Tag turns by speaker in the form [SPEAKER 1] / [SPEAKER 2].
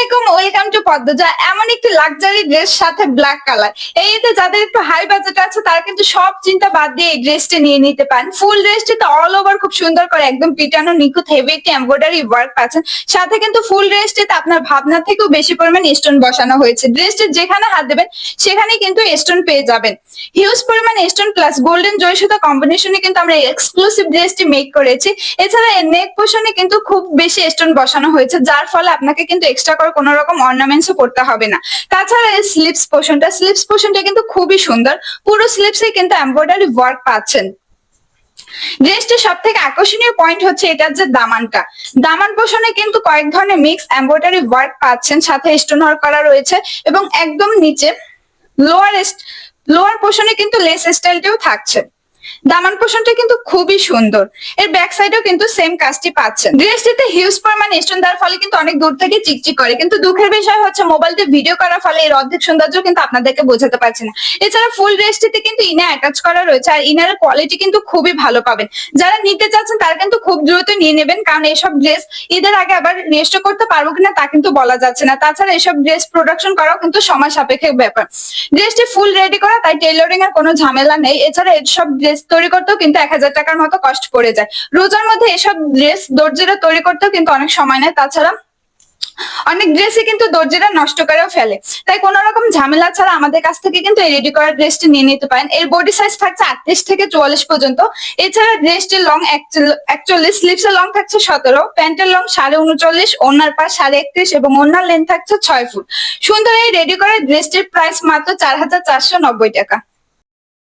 [SPEAKER 1] আলাইকুম, welcome to Padmaja. এমন একটি লাক্সারি ড্রেস সাথে ব্ল্যাক কালার। এই ঈদে যাদের একটু হাই বাজেট আছে তারা কিন্তু সব চিন্তা বাদ দিয়ে এই ড্রেসটি নিয়ে নিতে পারেন। ফুল ড্রেসটিতে অল ওভার খুব সুন্দর করে একদম পিটানো নিখুঁত হেভি একটি এমব্রয়ডারি ওয়ার্ক পাচ্ছেন। সাথে কিন্তু ফুল ড্রেসটিতে আপনার ভাবনা থেকেও বেশি পরিমাণ স্টোন বসানো হয়েছে। ড্রেসটি যেখানে হাত দেবেন সেখানে কিন্তু স্টোন পেয়ে যাবেন। হিউজ পরিমাণ স্টোন প্লাস গোল্ডেন জয় সুতা কম্বিনেশনে কিন্তু আমরা এক্সক্লুসিভ ড্রেসটি মেক করেছি। এছাড়া এর নেক পোর্শনে কিন্তু খুব বেশি স্টোন বসানো হয়েছে, যার ফলে আপনাকে কিন্তু এক্সট্রা করে কোনো রকম অর্নামেন্টসও করতে হবে না। তাছাড়া এই স্লিপস পোর্শনটা কিন্তু খুবই সুন্দর। পুরো স্লিপসে কিন্তু এমব্রয়ডারি ওয়ার্ক পাচ্ছেন। ড্রেসটির সব থেকে আকর্ষণীয় পয়েন্ট হচ্ছে এটার যে দামানটা। দামান পোর্শনে কিন্তু কয়েক ধরনের মিক্স এমব্রয়ডারি ওয়ার্ক পাচ্ছেন, সাথে স্টোন ওয়ার্ক করা রয়েছে এবং একদম নিচে লোয়ার পোর্শনে কিন্তু লেস স্টাইলটাও থাকছে। দামান পোর্শনটা কিন্তু খুবই সুন্দর। এর ব্যাক সাইডেও কিন্তু সেম কাজটি পাচ্ছেন। ড্রেসটিতে হিউজ পরিমাণ স্টোন দেওয়ার ফলে কিন্তু অনেক দূর থেকে চিকচিক করে, কিন্তু দুঃখের বিষয় হচ্ছে মোবাইলতে ভিডিও করার ফলে এর অর্ধেক সৌন্দর্য কিন্তু আপনাদেরকে বোঝাতে পারছি না। এছাড়া ফুল ড্রেসটিতে কিন্তু ইনার অ্যাটাচ করা রয়েছে, আর ইনারের কোয়ালিটি কিন্তু খুবই ভালো পাবেন। যারা নিতে চাচ্ছেন তারা কিন্তু খুব দ্রুত নিয়ে নেবেন, কারণ এসব ড্রেস ঈদের আগে আবার রেস্ট করতে পারবো কিনা তা কিন্তু বলা যাচ্ছে না। তাছাড়া এসব ড্রেস প্রোডাকশন করাও কিন্তু সময় সাপেক্ষ ব্যাপার। ড্রেসটি ফুল রেডি করা, তাই টেইলরিং এর কোনো ঝামেলা নেই। এছাড়া এসব ড্রেস তৈরি করতেও কিন্তু 1000 টাকার মতো কষ্ট পড়ে যায়। রোজার মধ্যে এসব ড্রেস দর্জিরা তৈরি করতেও কিন্তু অনেক সময় নেয়। তাছাড়া অনেক ড্রেসই কিন্তু দর্জিরা নষ্ট করেও ফেলে। তাই কোনো রকম ঝামেলা ছাড়া আমাদের কাছ থেকে কিন্তু এই রেডি করা ড্রেসটি নিয়ে নিতে পারেন। এর বডি সাইজ থাকছে 38 থেকে 44 পর্যন্ত। এছাড়া ড্রেসটির লং 41, স্লিভসের লং থাকছে 17, প্যান্টের লং 39.5, ওড়নার পাশ 31.5 এবং ওড়নার লেন্থ থাকছে 6 ফুট। সুন্দর এই রেডি করা ড্রেসটির প্রাইস মাত্র 4490 টাকা।